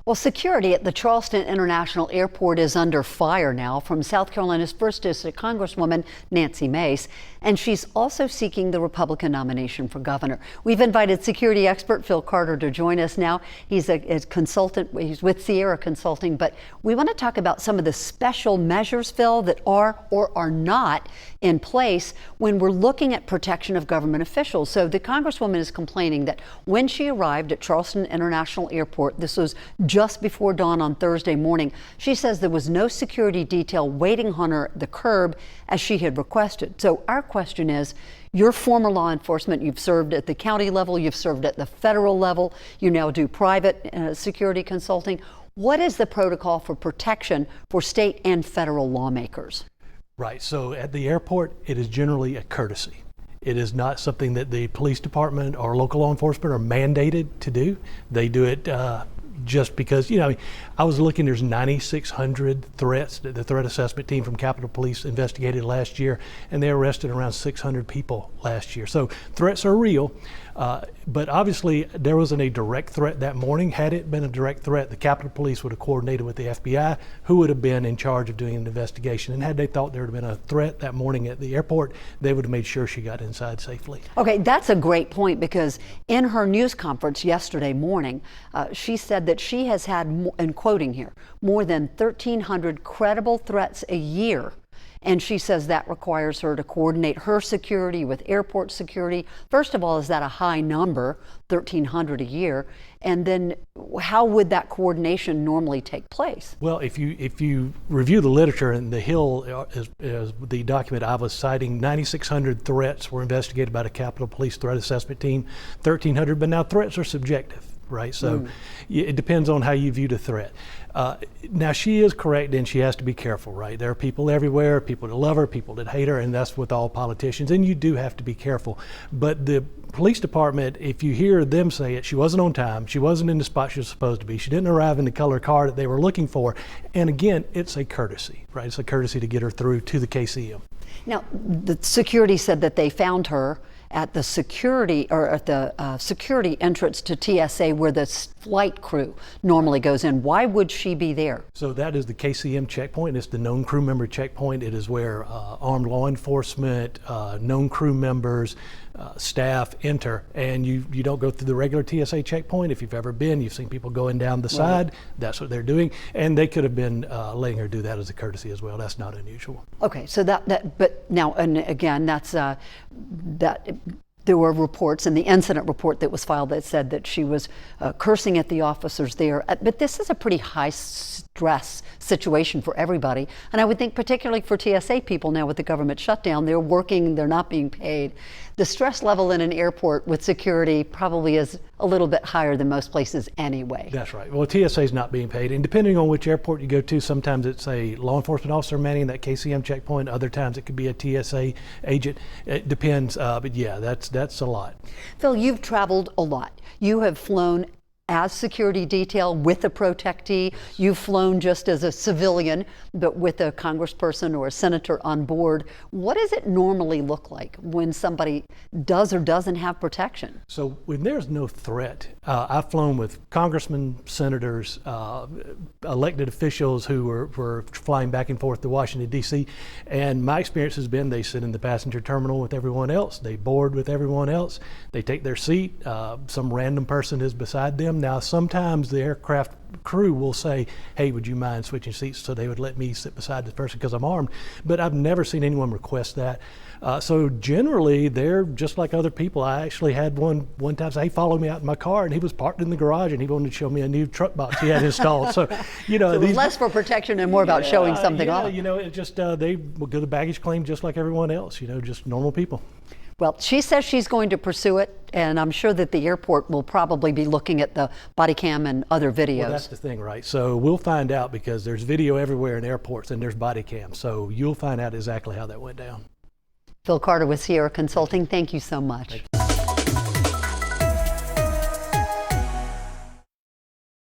Well, security at the Charleston International Airport is under fire now from South Carolina's 1st District Congresswoman Nancy Mace, and she's also seeking the Republican nomination for governor. We've invited security expert Phil Carter to join us now. He's a consultant, he's with Sierra Consulting, but we want to talk about some of the special measures, Phil, that are or are not in place when we're looking at protection of government officials. So the Congresswoman is complaining that when she arrived at Charleston International Airport, this was just before dawn on Thursday morning, she says there was no security detail waiting on her at the curb as she had requested. So our question is, you're former law enforcement, you've served at the county level, you've served at the federal level, you now do private security consulting. What is the protocol for protection for state and federal lawmakers? Right, so at the airport, it is generally a courtesy. It is not something that the police department or local law enforcement are mandated to do. They do it just because, I was looking, there's 9,600 threats that the threat assessment team from Capitol Police investigated last year, and they arrested around 600 people last year. So threats are real, but obviously there wasn't a direct threat that morning. Had it been a direct threat, the Capitol Police would have coordinated with the FBI, who would have been in charge of doing an investigation. And had they thought there would have been a threat that morning at the airport, they would have made sure she got inside safely. Okay, that's a great point, because in her news conference yesterday morning, she said that she has had, and quoting here, more than 1,300 credible threats a year. And she says that requires her to coordinate her security with airport security. First of all, is that a high number, 1,300 a year? And then how would that coordination normally take place? Well, if you review the literature, and the Hill is the document I was citing, 9,600 threats were investigated by the Capitol Police Threat Assessment Team, 1,300, but now threats are subjective. Right, so it depends on how you view the threat. Now, she is correct, and she has to be careful, right? There are people everywhere, people that love her, people that hate her, and that's with all politicians, and you do have to be careful. But the police department, if you hear them say it, she wasn't on time, she wasn't in the spot she was supposed to be, she didn't arrive in the color car that they were looking for, and again, it's a courtesy, right? It's a courtesy to get her through to the KCM. Now, the security said that they found her at the security security entrance to TSA, where the flight crew normally goes in. Why would she be there? So that is the KCM checkpoint. It's the known crew member checkpoint. It is where armed law enforcement, known crew members, staff enter, and you don't go through the regular TSA checkpoint. If you've ever been, you've seen people going down the side. That's what they're doing, and they could have been letting her do that as a courtesy as well. That's not unusual. Okay, so but now, and again, that's that. There were reports in the incident report that was filed that said that she was cursing at the officers there. But this is a pretty high stress situation for everybody. And I would think particularly for TSA people now with the government shutdown, they're working, they're not being paid. The stress level in an airport with security probably is a little bit higher than most places anyway. That's right. Well, TSA is not being paid. And depending on which airport you go to, sometimes it's a law enforcement officer manning that KCM checkpoint. Other times it could be a TSA agent. It depends. But yeah, that's a lot. Phil, you've traveled a lot. You have flown as security detail with a protectee. You've flown just as a civilian, but with a congressperson or a senator on board. What does it normally look like when somebody does or doesn't have protection? So when there's no threat, I've flown with congressmen, senators, elected officials who were flying back and forth to Washington, D.C., and my experience has been they sit in the passenger terminal with everyone else, they board with everyone else, they take their seat, some random person is beside them. Now, sometimes the aircraft crew will say, hey, would you mind switching seats? So they would let me sit beside this person because I'm armed. But I've never seen anyone request that. So generally, they're just like other people. I actually had one time say, hey, follow me out in my car, and he was parked in the garage, and he wanted to show me a new truck box he had installed. So, so it was less for protection and more about showing something off. It just, they will go to baggage claim just like everyone else, just normal people. Well, she says she's going to pursue it, and I'm sure that the airport will probably be looking at the body cam and other videos. Well, that's the thing, right? So we'll find out, because there's video everywhere in airports and there's body cam. So you'll find out exactly how that went down. Phil Carter with Sierra Consulting. Thank you so much.